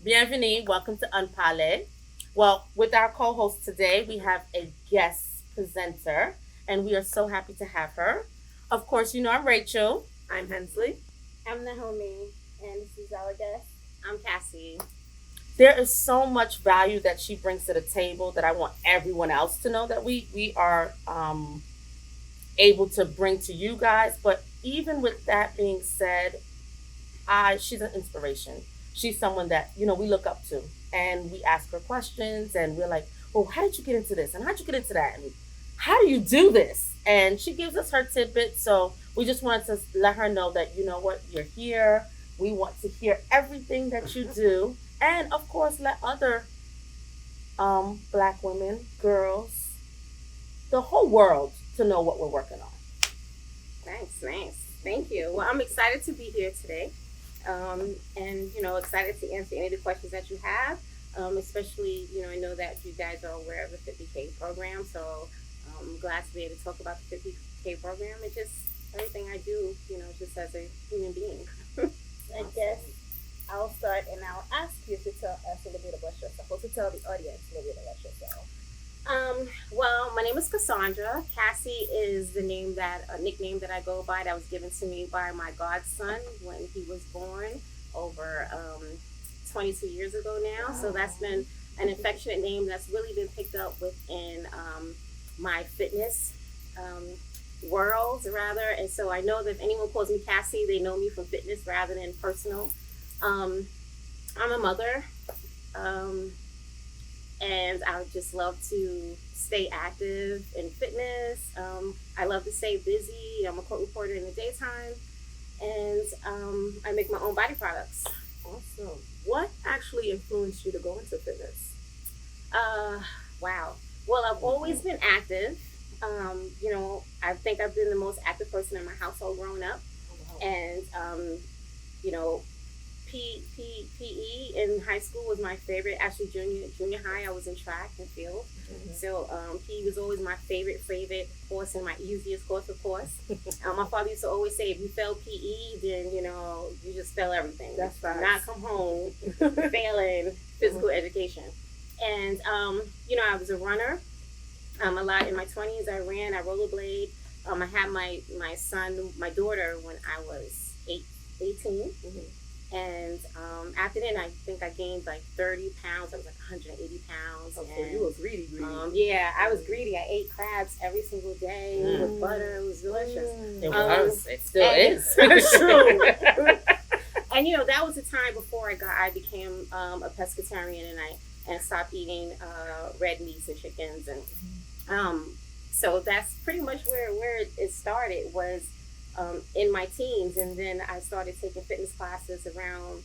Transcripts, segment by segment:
Bienvenue. Welcome to Unpale. Well, with our co host today, we have a guest presenter, and we are so happy to have her. Of course, you know I'm Rachel. I'm Hensley. I'm Nahomie, and this is our guest. I'm Cassie. There is so much value that she brings to the table that I want everyone else to know that we are able to bring to you guys. But even with that being said, she's an inspiration. She's someone that we look up to, and we ask her questions, and we're like, "Oh, how did you get into this? And how'd you get into that? And how do you do this?" And she gives us her tidbits. So we just wanted to let her know that you know what, you're here. We want to hear everything that you do, and of course, let other black women, girls, the whole world to know what we're working on. Nice. Thank you. Well, I'm excited to be here today, and excited to answer any of the questions that you have. Especially, I know that you guys are aware of the 50K program, so I'm glad to be able to talk about the 50K program and just everything I do, just as a human being. I guess I'll start and I'll ask you to tell us a little bit about yourself, or to tell the audience a little bit about yourself. Well, my name is Cassandra. Cassie is the a nickname that I go by that was given to me by my godson when he was born over 22 years ago now. So that's been an affectionate name that's really been picked up within my fitness world, rather. And so I know that if anyone calls me Cassie, they know me from fitness rather than personal. Um, I'm a mother. And I would just love to stay active in fitness. I love to stay busy. I'm a court reporter in the daytime, and I make my own body products. Awesome. What actually influenced you to go into fitness? Uh, wow. Well, I've always been active. I think I've been the most active person in my household growing up, and you know, PE in high school was my favorite. Actually, junior high, I was in track and field. Mm-hmm. So PE was always my favorite course and my easiest course, of course. My father used to always say, if you fail PE, then you just fail everything. That's right. Not come home failing physical education. And I was a runner. A lot in my 20s. I ran. I rollerblade. I had my daughter when I was 18. Mm-hmm. And after that, I think I gained like 30 pounds. I was like 180 pounds. Oh, so you were greedy. Yeah, I was greedy. I ate crabs every single day with butter. It was delicious. It was. It still is. It's true. And that was the time before I became a pescatarian, and I stopped eating red meats and chickens, and so that's pretty much where it started, was in my teens. And then I started taking fitness classes around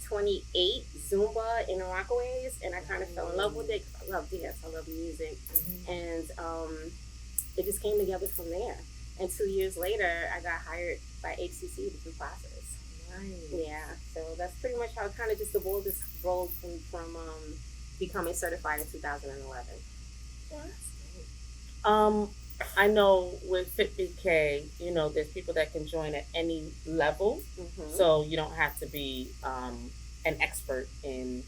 28, Zumba in Rockaways, and I kind of fell in love with it. I love dance, I love music, and it just came together from there. And 2 years later, I got hired by HCC to do classes. Nice. Yeah, so that's pretty much how it kind of just evolved this role from becoming certified in 2011. I know with 50K, there's people that can join at any level. Mm-hmm. So you don't have to be an expert in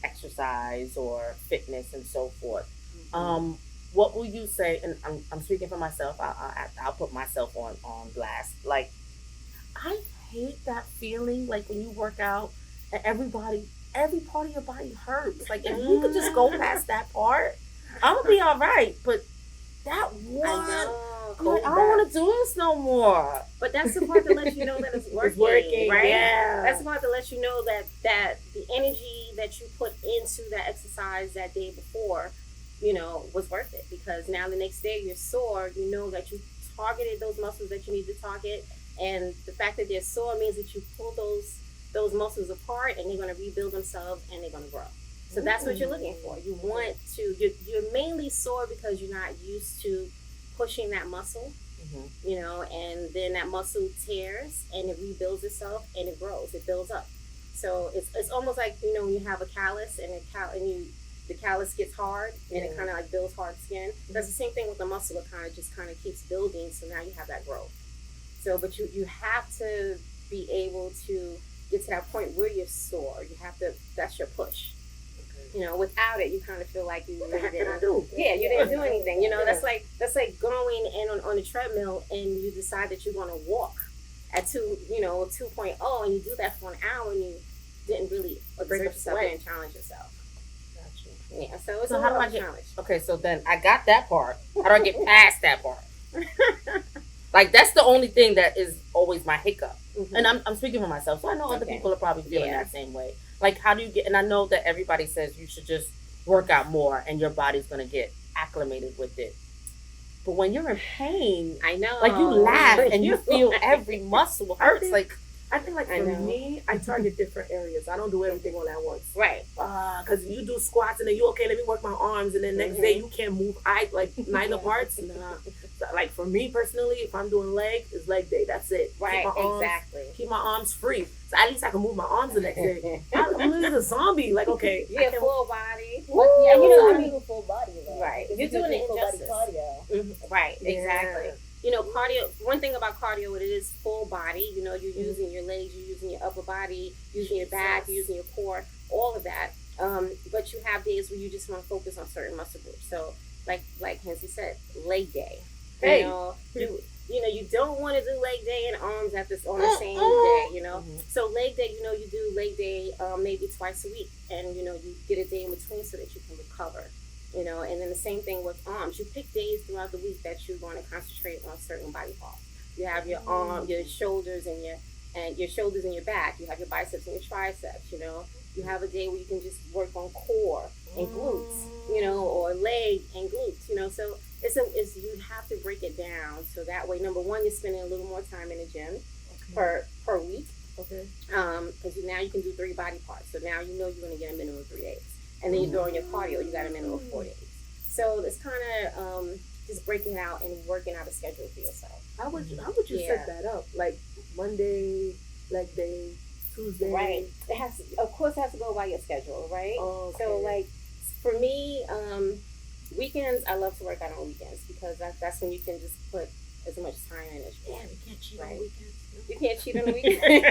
exercise or fitness and so forth. Mm-hmm. What will you say? And I'm speaking for myself. I'll put myself on blast. Like, I hate that feeling, like when you work out and every part of your body hurts. Like, if we could just go past that part, I'm gonna be all right. But that one, I don't want to do this no more. But that's the part that lets you know that it's working, it's working, right? Yeah. That's the part that lets you know that the energy that you put into that exercise that day before, was worth it. Because now the next day you're sore, you know that you targeted those muscles that you need to target, and the fact that they're sore means that you pull those muscles apart, and they're going to rebuild themselves, and they're going to grow. So that's what you're looking for. You're mainly sore because you're not used to pushing that muscle, and then that muscle tears and it rebuilds itself and it grows, it builds up. So it's almost like, when you have a callus and the callus gets hard and it kind of like builds hard skin. That's the same thing with the muscle. It kind of keeps building. So now you have that growth. So, but you have to be able to get to that point where you're sore. You have to, that's your push. You know, without it, you kind of feel like you really didn't do. Yeah, you didn't do anything. You know, that's like going in on a treadmill and you decide that you want to walk at 2.0, and you do that for an hour and you didn't really exert yourself and challenge yourself. Gotcha. Yeah, so it's a how do I challenge. Okay, so then I got that part. How do I get past that part? Like, that's the only thing that is always my hiccup. Mm-hmm. And I'm speaking for myself, so I know other people are probably feeling that same way. Like, how do you get, and I know that everybody says you should just work out more and your body's going to get acclimated with it. But when you're in pain, I know. Like, you laugh and you feel every muscle hurts. I think for me, I target different areas. I don't do everything all at once. Right. Because you do squats and then you, okay, let me work my arms, and then next day you can't move neither parts. Nah. Like, for me personally, if I'm doing leg, it's leg day. That's it. Right, Keep my arms free. So at least I can move my arms the next day. I'm literally a zombie. Like, okay. Yeah, full body. Yeah, I mean, full body. Right. You're doing it injustice. Cardio. Mm-hmm. Right, exactly. You know, cardio, one thing about cardio, it is full body. You know, you're using your legs, you're using your upper body, using your back, you're using your core, all of that. But you have days where you just want to focus on certain muscle groups. So, like Hensley said, leg day. Hey. You don't want to do leg day and arms on the same day, you know. Mm-hmm. So leg day, you do leg day maybe twice a week, and you get a day in between so that you can recover. And then the same thing with arms. You pick days throughout the week that you're going to concentrate on certain body parts. You have your arm, your shoulders, and your shoulders and your back. You have your biceps and your triceps. You have a day where you can just work on core and glutes. Or leg and glutes. So it's you have to break it down so that way. Number one, you're spending a little more time in the gym per week. Okay. Because now you can do 3 body parts. So now you're going to get a minimum of 3 days. And then you throw in your cardio, you got a minimum of 4 days. So it's kind of just breaking out and working out a schedule for yourself. How would you set that up? Like Monday, leg day, Tuesday? Right. Of course, it has to go by your schedule, right? Okay. So, like, for me, weekends, I love to work out on weekends because that's when you can just put as much time in as you want. Yeah, we can't cheat on weekends. You can't cheat on the weekends.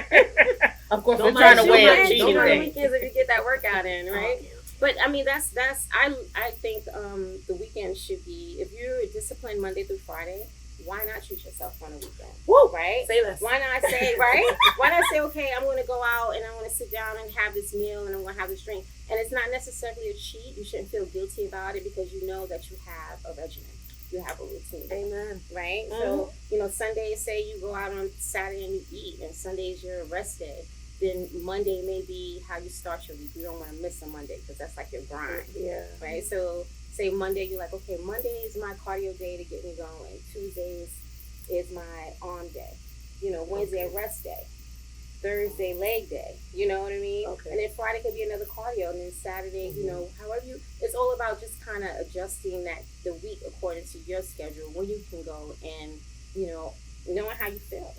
Of course, we're trying to weigh up cheating cheating on the weekends if you get that workout in, right? Okay. But I mean, I think the weekend should be, if you're disciplined Monday through Friday, why not treat yourself on a weekend? Woo! Right? Say less. Why not say, right? Why not say, okay, I'm going to go out and I'm going to sit down and have this meal and I'm going to have this drink. And it's not necessarily a cheat. You shouldn't feel guilty about it because you know that you have a regimen. You have a routine. Amen. Right? Mm-hmm. So, Sundays, say you go out on Saturday and you eat, and Sunday's your rest day. Then Monday may be how you start your week. You don't want to miss a Monday because that's like your grind. Yeah. Right? So say Monday, you're like, okay, Monday is my cardio day to get me going. Tuesdays is my arm day. Wednesday, rest day. Thursday, leg day. You know what I mean? Okay. And then Friday could be another cardio. And then Saturday, however it's all about just kind of adjusting the week according to your schedule, when you can go and, knowing how you feel.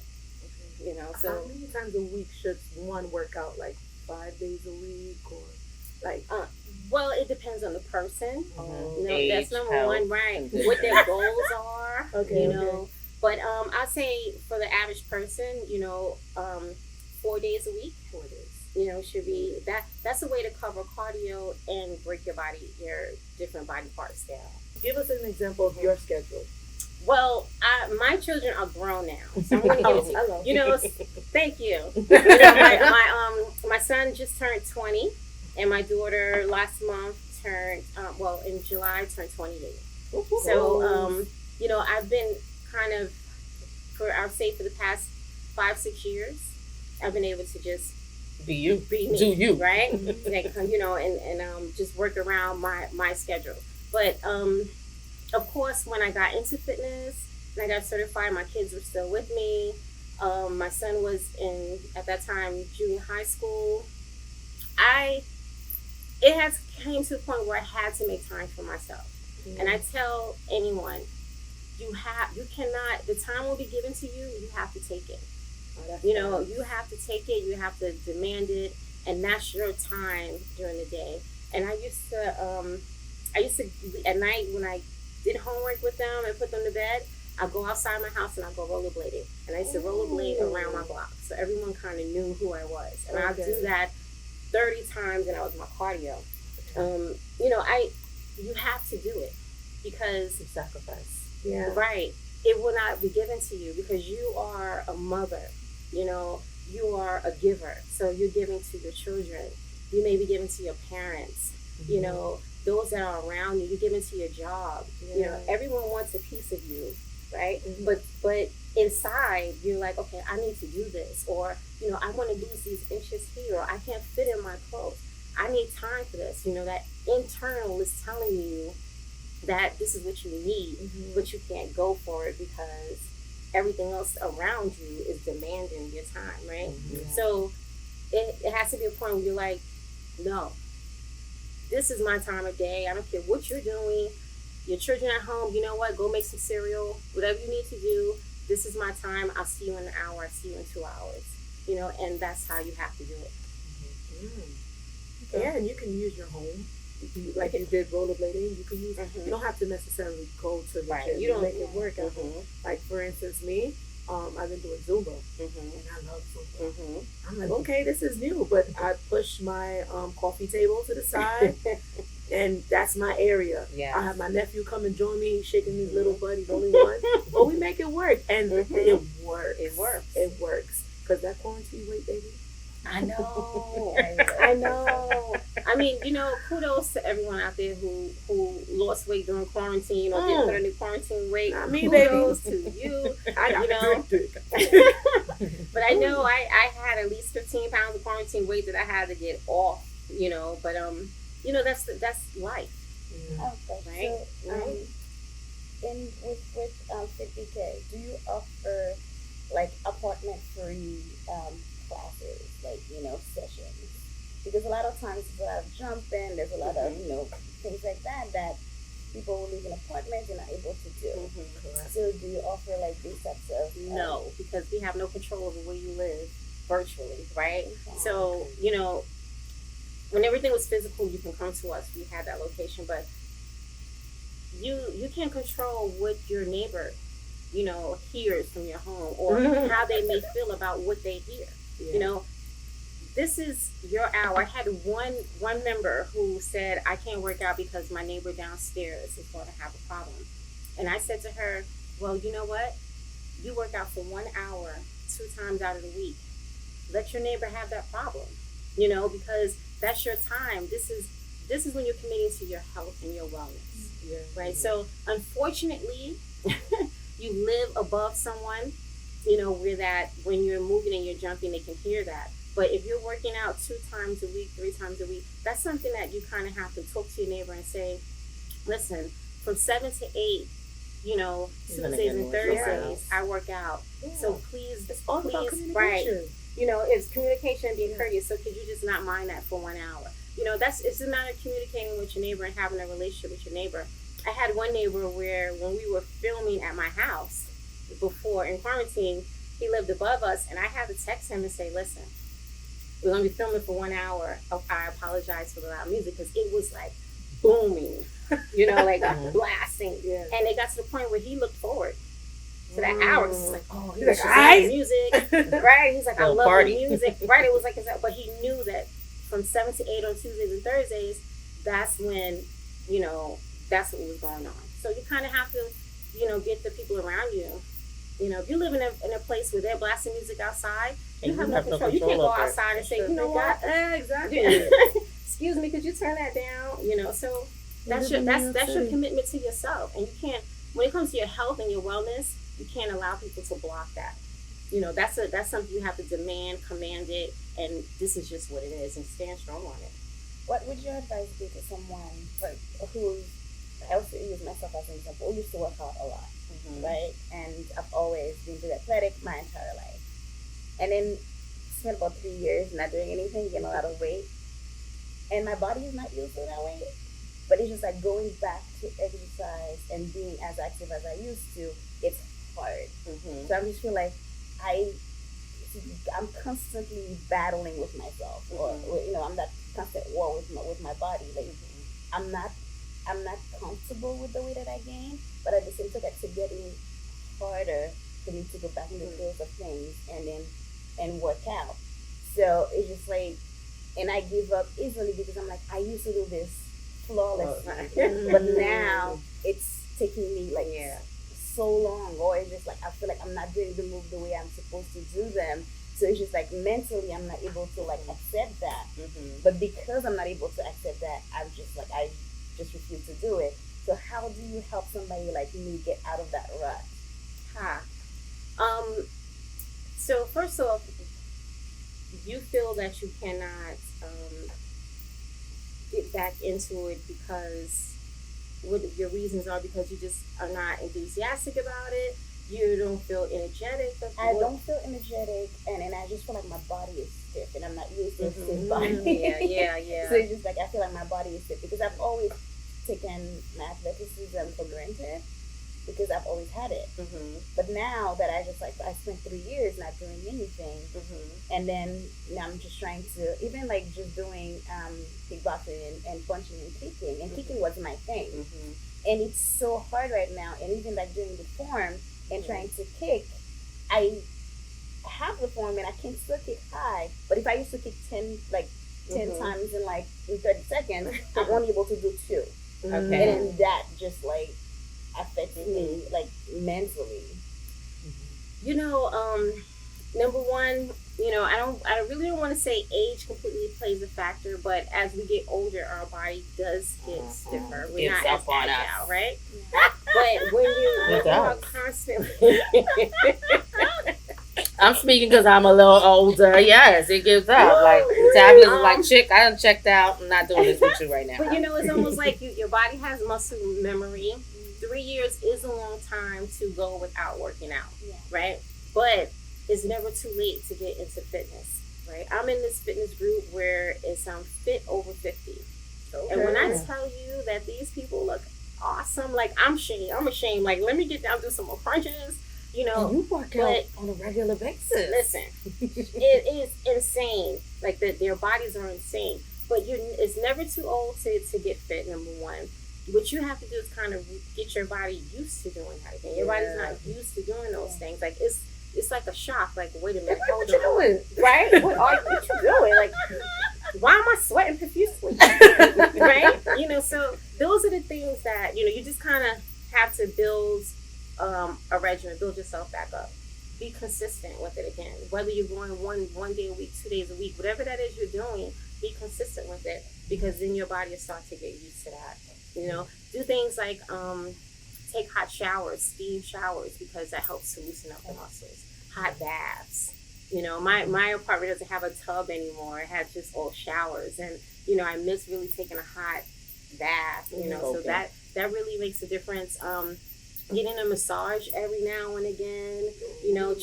So how many times a week should one work out? Like 5 days a week, or like? Well, it depends on the person. Age, that's number health, one, right? What their goals are. Okay. But I'd say for the average person, 4 days a week. 4 days. Should be that's a way to cover cardio and break your different body parts down. Give us an example of your schedule. Well, my children are grown now, so I'm going to give it to you. Thank you. My son just turned 20, and my daughter last month turned, in July turned 28. So, I've been kind of, I would say for the past 5-6 years, I've been able to just be you, be me, do you, right? And just work around my schedule. But of course, when I got into fitness and I got certified, my kids were still with me. My son was at that time, junior high school. It came to a point where I had to make time for myself. Mm-hmm. And I tell anyone, you cannot, the time will be given to you, you have to take it. You have to take it, you have to demand it, and that's your time during the day. And I used to at night when I did homework with them and put them to bed, I go outside my house and I go rollerblading. And I used to rollerblade around my block. So everyone kind of knew who I was. And I'd do that 30 times and that was my cardio. You know, you have to do it because You sacrifice. Yeah. right, it will not be given to you because you are a mother, you know, you are a giver. So you're giving to your children. You may be giving to your parents, you know, those that are around you. You're giving to your job. You know, everyone wants a piece of you, right? But inside, you're like, okay, I need to do this. Or, you know, I want to lose these inches here. Or I can't fit in my clothes. I need time for this. You know, that internal is telling you that this is what you need, but you can't go for it because everything else around you is demanding your time, right? So it has to be a point where you're like, no, this is my time of day. I don't care what you're doing. Your children at home, you know what? Go make some cereal. Whatever you need to do. This is my time. I'll see you in an hour. I'll see you in 2 hours. You know, and that's how you have to do it. And you can use your home. Like you did rollerblading, you can use. You don't have to necessarily go to the gym. You don't make it work at home. Like for instance, me, I've been doing Zumba, and I love Zumba. I'm like, okay, this is new, but I push my coffee table to the side, and that's my area. I have my nephew come and join me. He's shaking his little butt. He's only one, but we make it work, and it works. It works. It works because that quarantine weight, baby. I know. I know. I mean, you know, kudos to everyone out there who lost weight during quarantine or didn't put any quarantine weight. I mean, kudos to you. I got But I know I had at least 15 pounds of quarantine weight that I had to get off. You know, but you know, that's life. Okay, right? So with 50K, do you offer like apartment free classes, like, you know, sessions? Because a lot of times there's a lot of jumping, there's a lot of, you know, things like that people who live in apartments are not able to do. So do you offer like these types of no, because we have no control over where you live virtually, right? So, you know, when everything was physical, you can come to us. We had that location, but you can't control what your neighbor, you know, hears from your home or how they may feel about what they hear. You know, this is your hour. I had one member who said, I can't work out because my neighbor downstairs is going to have a problem. And I said to her, well, you know what? You work out for 1 hour, 2 times out of the week. Let your neighbor have that problem, you know, because that's your time. This is when you're committing to your health and your wellness, right? So unfortunately, you live above someone, you know, where that when you're moving and you're jumping, they can hear that. But if you're working out 2 times a week, 3 times a week, that's something that you kind of have to talk to your neighbor and say, listen, from 7 to 8, you know, Tuesdays and Thursdays, I work out. So please, it's all about communication. Right. You know, it's communication and being courteous. So could you just not mind that for 1 hour? You know, it's a matter of communicating with your neighbor and having a relationship with your neighbor. I had one neighbor where when we were filming at my house before in quarantine, he lived above us, and I had to text him and say, listen, we're going to be filming for 1 hour. Oh, I apologize for the loud music because it was like booming, you know, like blasting. And it got to the point where he looked forward to that hour. He's like, oh, he's like, the music, right? He's like, I love the music, right? It was like, but he knew that from 7 to 8 on Tuesdays and Thursdays, that's when, you know, that's what was going on. So you kind of have to, you know, get the people around you. You know, if you live in a place where they're blasting music outside, you have no control. You can't go outside and say, you know what? Exactly. Excuse me, could you turn that down? You know, so that's your commitment to yourself. And you can't, when it comes to your health and your wellness, you can't allow people to block that. You know, that's something you have to demand, command it, and this is just what it is, and stand strong on it. What would your advice be to someone who's, I also use myself as an example, who used to work out a lot, right? And I've always been very athletic my entire life. And then spent about 3 years not doing anything, getting a lot of weight. And my body is not used to that weight. But it's just like going back to exercise and being as active as I used to, it's hard. So I just feel like I'm constantly battling with myself, or you know, I'm that constant war with my body. Like I'm not comfortable with the way that I gain, but at the same time, it's getting harder for me to go back in the fields of things and work out. So it's just like, and I give up easily because I'm like, I used to do this flawlessly, but now it's taking me like so long, or it's just like I feel like I'm not doing the move the way I'm supposed to do them. So it's just like mentally I'm not able to like accept that. But because I'm not able to accept that, I'm just like I just refuse to do it. So how do you help somebody like me get out of that rut? So first off, you feel that you cannot get back into it because what your reasons are, because you just are not enthusiastic about it. You don't feel energetic. I don't feel energetic, and I just feel like my body is stiff, and I'm not used to a stiff body. Yeah. So it's just like I feel like my body is stiff because I've always taken my athleticism for granted because I've always had it. But now that I spent 3 years not doing anything, and then now I'm just trying to even like just doing kickboxing and punching and kicking was my thing, and it's so hard right now. And even like doing the form and trying to kick, I have the form and I can still kick high. But if I used to kick 10 times in 30 seconds, I'm only able to do 2. Okay. And then that just like affects me like mentally. Number one, I really don't want to say age completely plays a factor, but as we get older, our body does get stiffer. We're not as agile, right? But when you are constantly I'm speaking because I'm a little older. Yes, it gives up. Like Tabitha was like, "Chick, I done checked out. I'm not doing this with you right now." But it's almost like your body has muscle memory. 3 years is a long time to go without working out, right? But it's never too late to get into fitness, right? I'm in this fitness group where it's fit over 50. Okay. And when I tell you that these people look awesome, like I'm ashamed. Like, let me get down, do some more crunches, And you work out on a regular basis. Listen, it is insane. Like their bodies are insane. But it's never too old to get fit, number one. What you have to do is kind of get your body used to doing that again. Your body's not used to doing those things. Like it's like a shock. Like, wait a minute, what you doing? Right? What you doing? Like, why am I sweating profusely? Right? So those are the things that you just kind of have to build a regimen, build yourself back up. Be consistent with it again. Whether you're going one day a week, 2 days a week, whatever that is you're doing, be consistent with it, because then your body will start to get used to that. Do things like take hot showers, steam showers, because that helps to loosen up the muscles. Hot baths. My apartment doesn't have a tub anymore. It has just all showers, and I miss really taking a hot bath. So that really makes a difference. Getting a massage every now and again.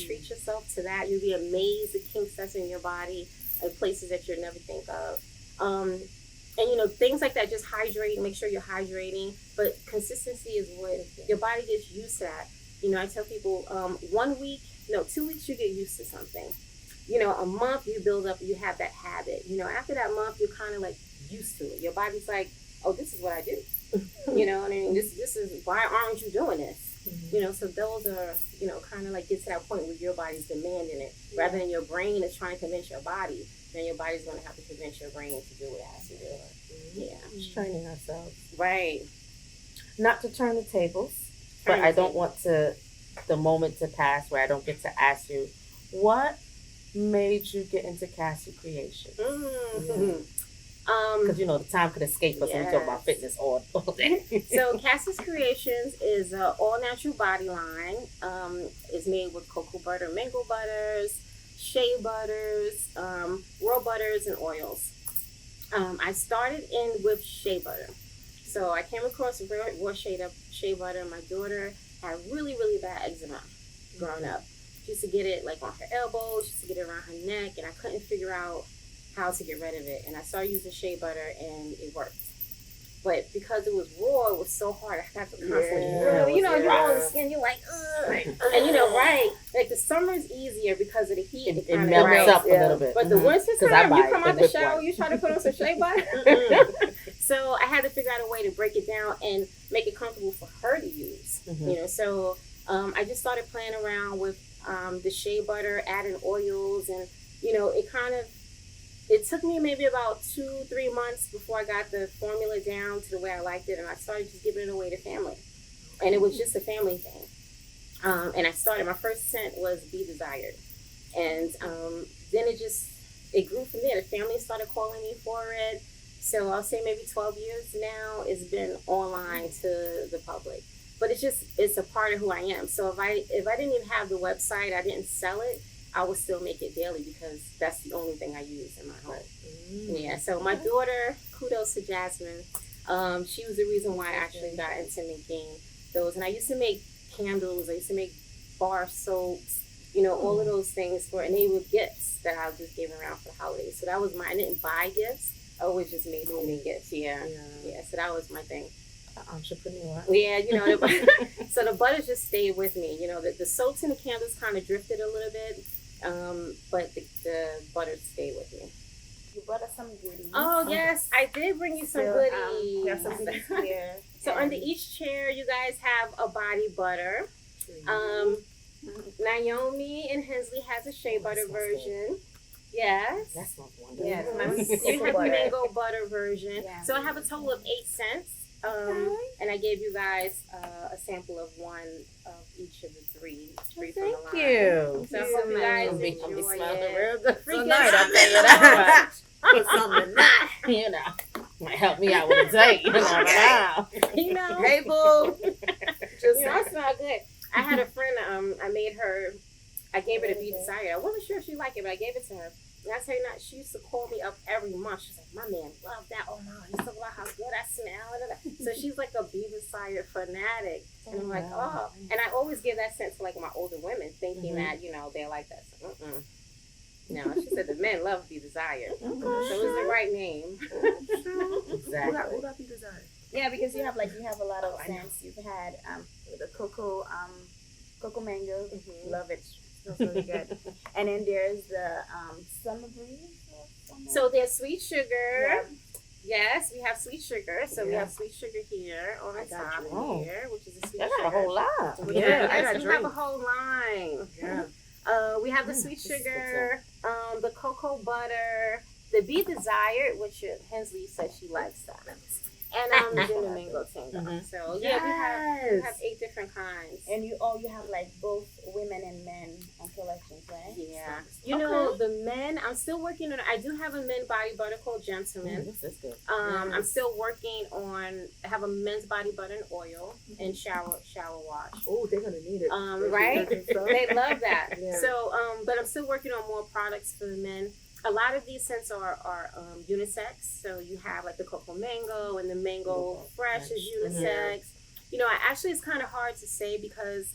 Treat yourself to that. You'll be amazed the kinks that's in your body, places that you'll never think of. And things like that, just hydrate, make sure you're hydrating. But consistency is what your body gets used to that. I tell people 2 weeks you get used to something. A month you build up, you have that habit. After that month you're kind of like used to it. Your body's like, oh, this is what I do. This is, why aren't you doing this? So those are, kind of like get to that point where your body's demanding it, rather than your brain is trying to convince your body. Then your body's going to have to convince your brain to do what it has to do. Just training ourselves. Right. Not to turn the tables, but I don't want the moment to pass where I don't get to ask you, what made you get into Cassie Creation? Because the time could escape us when we talk about fitness all day. So Cassie's Creations is an all-natural body line. It's made with cocoa butter, mango butters, shea butters, raw butters, and oils. I started with shea butter. So I came across raw shea butter. My daughter had really, really bad eczema growing up. She used to get it like on her elbows, she used to get it around her neck, and I couldn't figure out how to get rid of it. And I started using shea butter, and it worked. But because it was raw, it was so hard. I had to constantly, you're on the skin, you're like, ugh. And right, like the summer is easier because of the heat. It melts up a little bit. But the winter time, you come out the shower, you try to put on some shea butter. So I had to figure out a way to break it down and make it comfortable for her to use. So I just started playing around with the shea butter, adding oils, and it took me maybe about 2-3 months before I got the formula down to the way I liked it, and I started just giving it away to family, and it was just a family thing. And I started, my first scent was Be Desired, and then it grew from there. The family started calling me for it. So I'll say maybe 12 years now it's been online to the public. But it's a part of who I am. So if I didn't even have the website, I didn't sell it, I would still make it daily because that's the only thing I use in my home. Yeah. So my daughter, kudos to Jasmine. She was the reason why I actually got into making those. And I used to make candles. I used to make bar soaps. All of those things and they were gifts that I just gave around for the holidays. So that was I didn't buy gifts. I always just made homemade gifts. Yeah. So that was my thing. Entrepreneur. Yeah, so the butters just stayed with me. The soaps and the candles kind of drifted a little bit, but the butters stayed with me. You brought us some goodies. Oh, yes, I did bring you some goodies. We have some goodies here. So under each chair, you guys have a body butter. Nahomie and Hensley has a shea butter version. Yes. That smells wonderful. Yes, You have the mango butter version. Yeah. So I have a total of 8 cents. And I gave you guys a sample of one of each of the three from the line. Thank you. So I hope you guys enjoy Make me smell it. real good Freaking tonight. I'll tell you that much. Put something in that. Might help me out with a date. Hey, boo. Just I smell good. I had a friend. I gave her to Be Desired. I wasn't sure if she liked it, but I gave it to her. And I tell you not, she used to call me up every month. She's like, my man loved that. Oh no, he's talking about how good I smell. So she's like a Be Desired fanatic. And I'm like, oh. And I always give that sense to like my older women, thinking that, they like that. So, no, she said the men love Be Desired. So it was the right name. Exactly. What about Be Desired? Yeah, because you have a lot of scents. You've had the cocoa mango. Love it. Smells really good. And then there's the summer breeze. So there's sweet sugar. Yeah. Yes, we have sweet sugar. So we have sweet sugar here on the top here, which is a sweet That's sugar. a whole lot. Yeah, we have a whole line. Yeah. We have the sweet sugar, the cocoa butter, the Be Desired, which Hensley says she likes that. And the mango tango. So we have 8 different kinds. And you have like both women and men on collections, right? Yeah. The men, I'm still working on. I do have a men's body butter called Gentleman. This is good. I'm still working on. I have a men's body butter and oil and shower wash. Oh, they're gonna need it. Right? They love that. Yeah. So, but I'm still working on more products for the men. A lot of these scents are unisex. So you have like the cocoa mango and the mango fresh is unisex. It's kind of hard to say because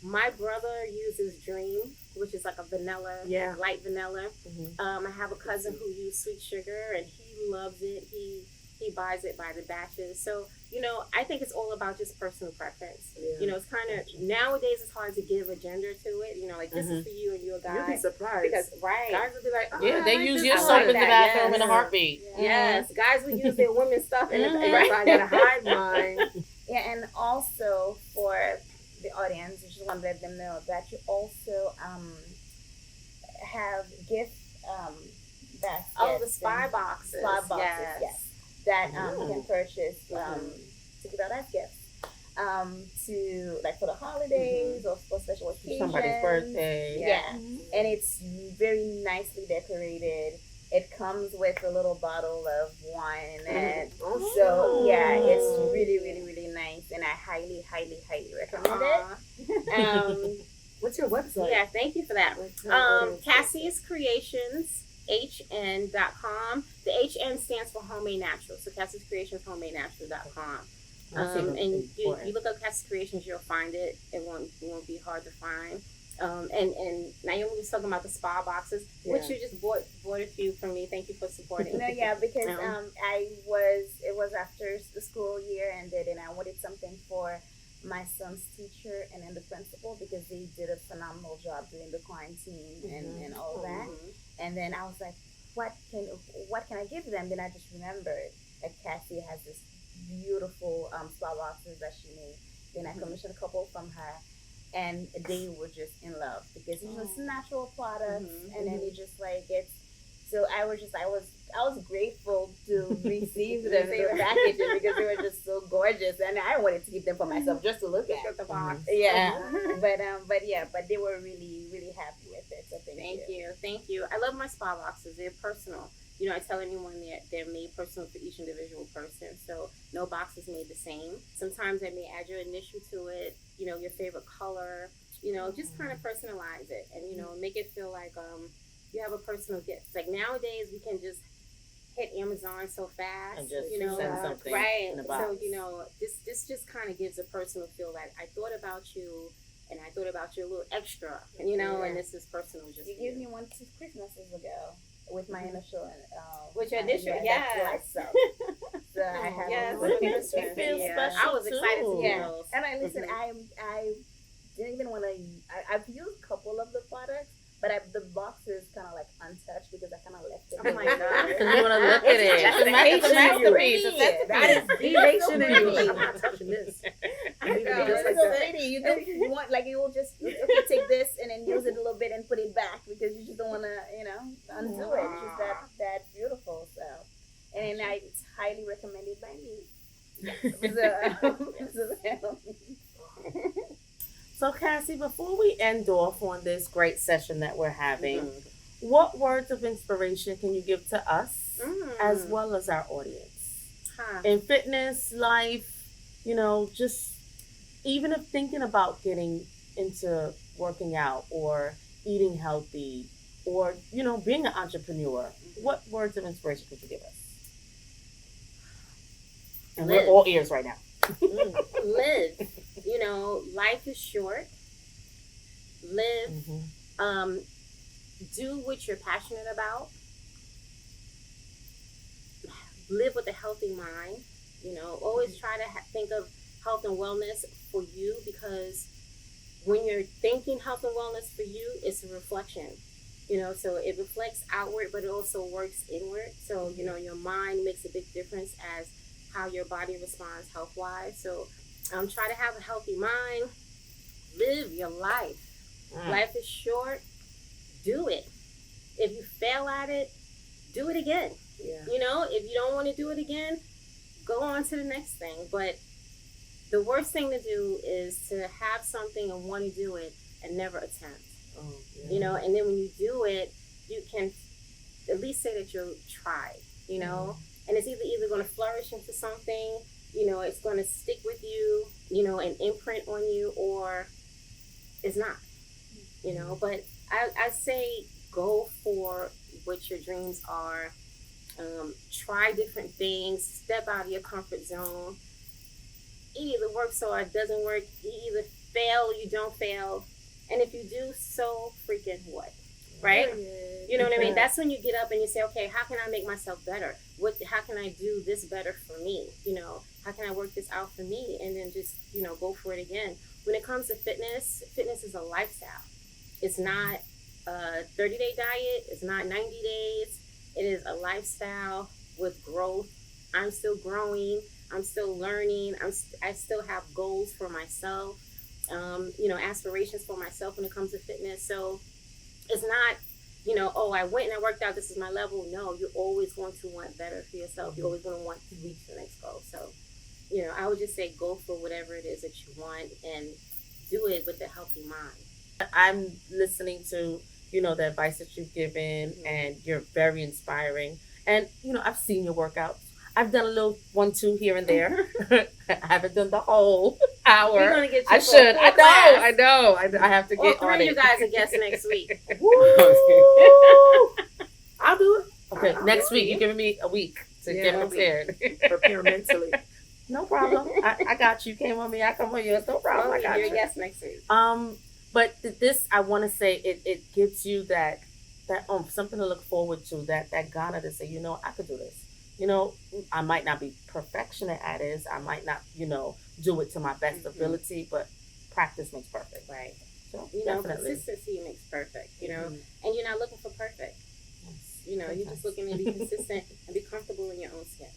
my brother uses Dream, which is like a vanilla, light vanilla. I have a cousin who uses sweet sugar and he loves it. He buys it by the batches. So, I think it's all about just personal preference. Yeah. It's kind of, nowadays it's hard to give a gender to it. Like this is for you and you're a guy. You'll be surprised. Because, guys will be like, oh, they use your soap in the bathroom in a heartbeat. Yes, guys will use their women's stuff in the I gotta hide mine. Yeah, and also for the audience, I just want to let them know that you also have gift baskets. Oh, the spy boxes. Spy boxes, yes. That you can purchase to give out as gifts. To like for the holidays or for special occasions. Somebody's birthday. Yeah. And it's very nicely decorated. It comes with a little bottle of wine and so it's really, really, really nice and I highly, highly, highly recommend it. What's your website? Yeah, thank you for that. Cassie's Creations HN.com. The HN stands for Homemade Natural. So Cassie's Creations HomemadeNatural.com. And you look up Cassie's Creations, you'll find it. It won't be hard to find. And Nahomie was talking about the spa boxes, which you just bought a few from me. Thank you for supporting. No, yeah, because it was after the school year ended, and I wanted something for my son's teacher and then the principal because they did a phenomenal job during the quarantine and all that. And then I was like, what can I give them? Then I just remembered that Cassie has this beautiful spa boxes that she made. Then I commissioned a couple from her. and they were just in love because it was natural products, and then it just like it's. So I was grateful to receive them in the packaging because they were just so gorgeous, and I wanted to keep them for myself just to look at the box. Yeah, but they were really really happy with it. So thank you. I love my spa boxes. They're personal. You know, I tell anyone that they're made personal for each individual person. So no box is made the same. Sometimes I may add your initial to it. You know, your favorite color. You know, just kind of personalize it and make it feel like you have a personal gift. Like nowadays, we can just hit Amazon so fast, and just send something right? in a box. So this just kind of gives a personal feel that I thought about you, and I thought about you a little extra, and and this is personal. Just you gave me one 2 Christmases ago with my initial, with your initial, So I have. Yes, it feels special. I was excited to hear those. And I listen. I didn't even want to. I've used a couple of the products. But the box is kind of like untouched because I kind of left it. Oh my God! You want to look at it? It's a masterpiece. That is the nation in you. I'm not touching this. It's so pretty. You want like you will just take this and then use it a little bit and put it back because you just don't want to undo it. It's just that beautiful. So and it's highly recommended by me. So, Cassie, before we end off on this great session that we're having, what words of inspiration can you give to us as well as our audience? In fitness, life, just even if thinking about getting into working out or eating healthy or, being an entrepreneur, what words of inspiration could you give us? And we're all ears right now. Live. Life is short. Live. Do what you're passionate about. Live with a healthy mind. Always try to think of health and wellness for you, because when you're thinking health and wellness for you, it's a reflection. So it reflects outward, but it also works inward. So, your mind makes a big difference as how your body responds health-wise. So try to have a healthy mind. Live your life. Life is short. Do it. If you fail at it, do it again. Yeah. If you don't want to do it again, go on to the next thing. But the worst thing to do is to have something and want to do it and never attempt. Oh, yeah. And then when you do it, you can at least say that you tried, and it's either going to flourish into something, it's going to stick with you, and imprint on you, or it's not, but I say go for what your dreams are. Try different things, step out of your comfort zone. It either works or it doesn't work. You either fail or you don't fail. And if you do, so freaking what? Right? You know what I mean? That's when you get up and you say, okay, how can I make myself better? How can I do this better for me? How can I work this out for me? And then just, go for it again. When it comes to fitness is a lifestyle. It's not a 30-day diet. It's not 90 days. It is a lifestyle with growth. I'm still growing. I'm still learning. I still have goals for myself, aspirations for myself when it comes to fitness. So it's not, I went and I worked out, this is my level. No, you're always going to want better for yourself. You're always going to want to reach the next goal. So, I would just say go for whatever it is that you want and do it with a healthy mind. I'm listening to, the advice that you've given, and you're very inspiring. And, I've seen your workouts. I've done a little 1-2 here and there. I haven't done the whole hour. We're gonna get you I should. I know. I have to get on it. All 3 of you guys are guests next week. I'll do it. Okay, next week. You're giving me a week to get prepared. Prepare mentally. No problem. I got you. Came on me. I come on you. No problem. I got you. You're a guest next week. But this, I want to say, it gives you that something to look forward to. That Ghana to say, I could do this. I might not be perfectionist at it. I might not, do it to my best ability, but practice makes perfect. Right. So, definitely. Consistency makes perfect, and you're not looking for perfect. Yes. You're just looking to be consistent and be comfortable in your own skin.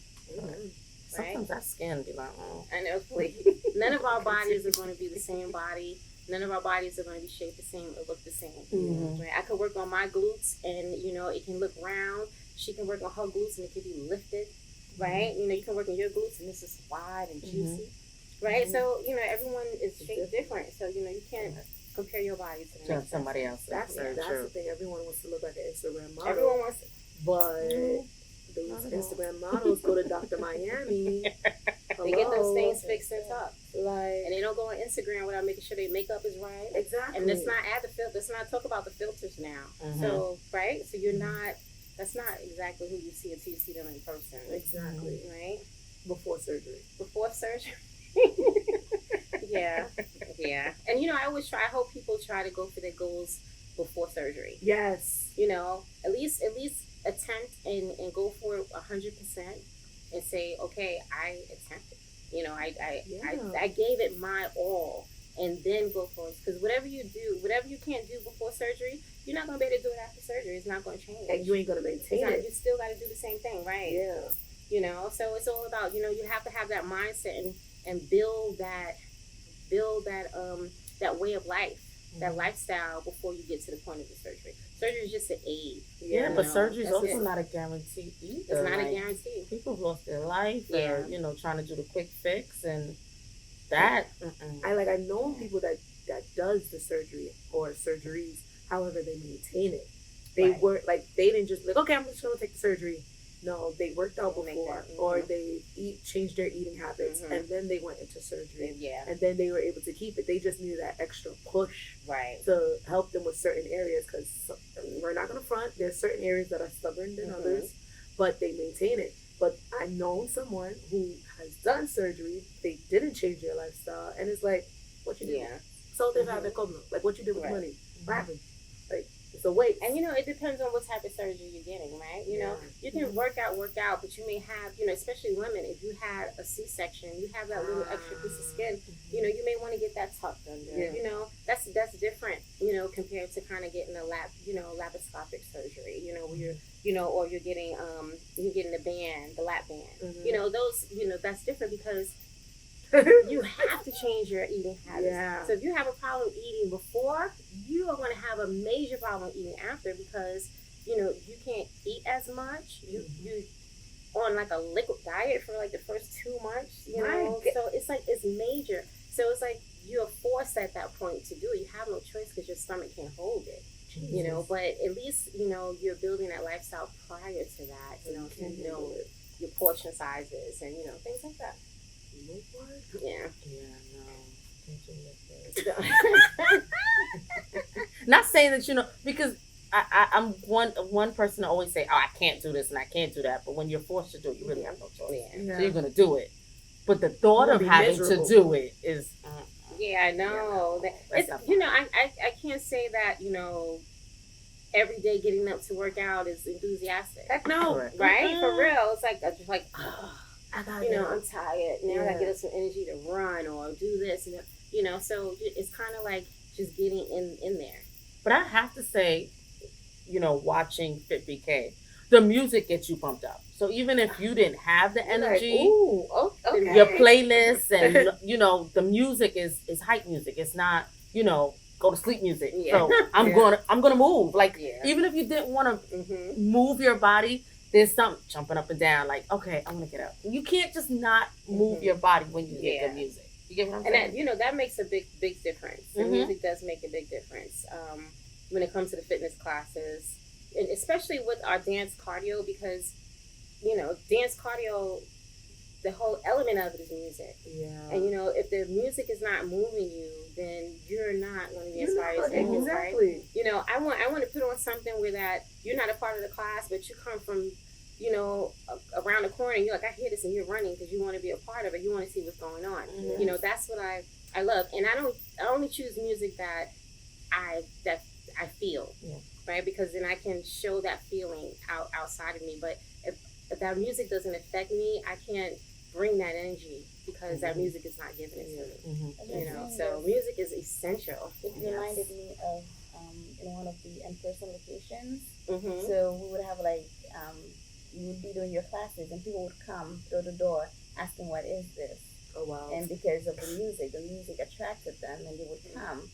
Right? Sometimes our skin be like, I know, please. None of our bodies are going to be the same body. None of our bodies are going to be shaped the same or look the same. Mm-hmm. Right? I could work on my glutes and, it can look round. She can work on her glutes and it can be lifted, right? Mm-hmm. You can work on your glutes and this is wide and juicy, right? Mm-hmm. So, everyone is shaped different. So, you can't compare your body to the next somebody else. That's very the true. thing. Everyone wants to look like an Instagram model. Everyone wants to. But those Instagram models go to Dr. Miami. They get those things fixed and tucked. Like, And they don't go on Instagram without making sure their makeup is right. exactly. And let's not add the filter. Let's not talk about the filters now. Mm-hmm. So, right? So you're not, that's not exactly who you see until you see them in person. Exactly. Right? Before surgery. Before surgery. Yeah. Yeah. And, I always I hope people try to go for their goals before surgery. Yes. At least attempt and go for it 100% and say, okay, I attempted. I gave it my all, and then go for it. Because whatever you can't do before surgery, you're not going to be able to do it after surgery. It's not going to change. And you ain't going to maintain it. You still got to do the same thing, right? Yeah. So it's all about, you have to have that mindset and build that way of life, that lifestyle before you get to the point of the surgery. Surgery is just an aid. Yeah, but surgery is also not a guarantee either. It's not a guarantee. People have lost their life, or trying to do the quick fix, and that. I know people that does the surgery or surgeries. However, they maintain it. They were they didn't just okay, I'm just gonna take the surgery. No, they worked out before, or they changed their eating habits, and then they went into surgery. Yeah. And then they were able to keep it. They just needed that extra push, right, to help them with certain areas. Because we're not gonna front. There's certain areas that are stubborn than others, but they maintain it. But I know someone who has done surgery. They didn't change their lifestyle, and it's like, what you do? Yeah. So they have like what you did with money. What happened? Like, it's a waste. And it depends on what type of surgery you're getting, right? You can work out, but you may have, especially women, if you had a C-section, you have that little extra piece of skin, you may want to get that tucked under. Yeah. That's different, compared to kind of getting a laparoscopic surgery, where you're, or you're getting the band, the lap band. Those, that's different because you have to change your eating habits. Yeah. So if you have a problem eating before, you are going to have a major problem eating after because, you can't eat as much. You on like a liquid diet for like the first 2 months, So it's major. So it's like you're forced at that point to do it. You have no choice because your stomach can't hold it. But at least, you're building that lifestyle prior to that, to know your portion sizes and, things like that. Yeah. Yeah, no. Not saying that because I'm one person to always say, oh, I can't do this and I can't do that. But when you're forced to do it, you really have no choice. Yeah. So you're gonna do it. But the thought of having to do it is. Yeah, I know. It's, I can't say that every day getting up to work out is enthusiastic. Heck no. Right? For real. It's like just like. I'm tired. Now I gotta get us some energy to run or do this. So it's kind of like just getting in there. But I have to say, watching Fit BK, the music gets you pumped up. So even if you didn't have the energy, okay. your playlist and, the music is hype music. It's not, go to sleep music. Yeah. So I'm gonna move. Like, even if you didn't want to move your body, there's something jumping up and down. Like, okay, I'm gonna get up. You can't just not move your body when you hear the music. You get what I'm saying? And that makes a big difference. The music does make a big difference when it comes to the fitness classes, and especially with our dance cardio, because dance cardio, the whole element of it is music. Yeah. And if the music is not moving you, then you're not going to be inspired to move, exactly. Right? I want to put on something where that you're not a part of the class, but you come from around the corner and you're like, I hear this, and you're running because you want to be a part of it. You want to see what's going on. Mm-hmm. That's what I love. And I only choose music that I feel, right? Because then I can show that feeling outside of me. But if that music doesn't affect me, I can't bring that energy because that music is not giving it to me. So music is essential. It reminded me of in one of the in-person locations. Mm-hmm. So we would have you would be doing your classes and people would come through the door asking, what is this? Oh, wow. And because of the music attracted them and they would come.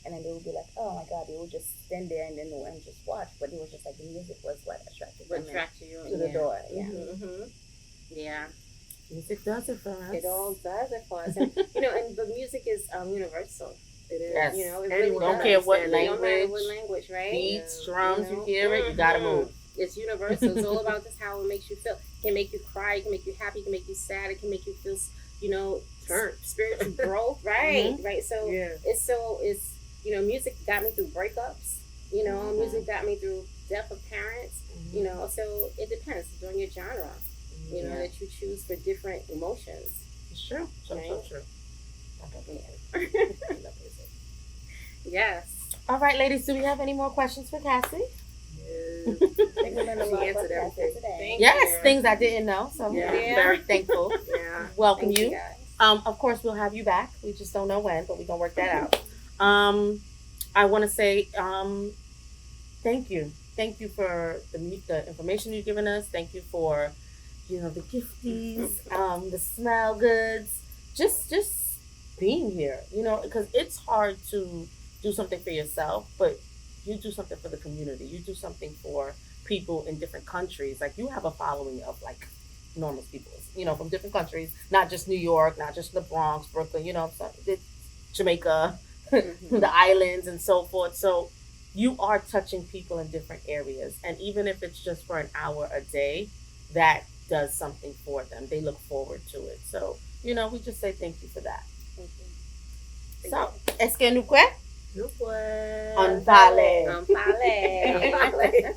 and then they would be like, oh my God, they would just stand there and then and just watch. But it was just like the music was what attracted them you to the door. Yeah. Mm-hmm. Yeah. Music does it for us. It all does it for us. And, and the music is universal. It is. Yes. It Anyone really don't care what It language. don't matter what language, right? Beats, drums, you hear it, you gotta move. It's universal. It's all about just how it makes you feel. It can make you cry. It can make you happy. It can make you sad. It can make you feel, spiritual growth. Right, right. So it's music got me through breakups. Music got me through death of parents. So it depends on your genre. That you choose for different emotions. It's true. So true. I love music. Yes. All right, ladies. Do we have any more questions for Cassie? I think we learned a lot about Cassie today. Yes, things I didn't know. So I'm very thankful. Welcome Thank you. guys. Of course, we'll have you back. We just don't know when, but we're gonna work that out. I want to say thank you. Thank you for the information you've given us. Thank you for the gifties, the smell goods, just being here. Because it's hard to do something for yourself, but you do something for the community. You do something for people in different countries. Like, you have a following of like enormous people, from different countries, not just New York, not just the Bronx, Brooklyn, Jamaica, the islands and so forth. So you are touching people in different areas. And even if it's just for an hour a day, that does something for them. They look forward to it. So, we just say thank you for that. Thank you. So, est-ce que nous quoi? Nous quoi? On parlait. On parlait.